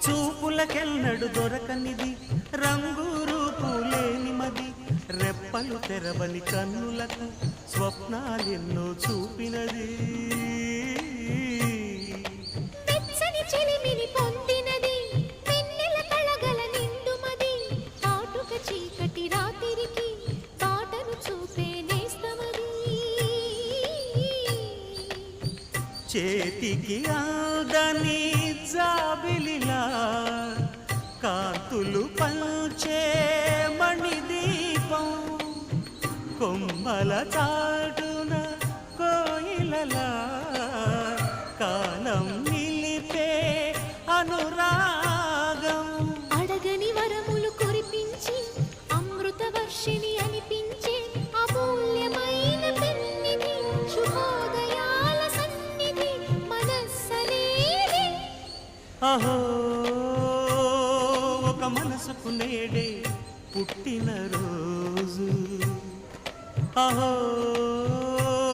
చూపులకెన్నడు దొరకనిది రంగు రూపు లేని మది రెప్పలు తెరవని కన్నులకు స్వప్నాలెన్నో చూపినది వెచ్చని చెలిమిని పొందినది వెన్నెల కళగల నిండుమది కాటుక చీకటి రాత్రికి పాటను చూపే నేస్తమది చేతికి ఆదని జాబిలిలా కాంతులు పంచే మణిదీపం కొమ్మల చాటున కోయిలలా కాలం నిలిపే అనురాగం అడగని వరములు కురిపించి అమృత వర్షిణి అనిపించే అమూల్యమైన పెన్నిధి శుభోదయాల సన్నిధి మనస్సనేది అహో ఒక మనసుకు నేడే పుట్టిన రోజు అహో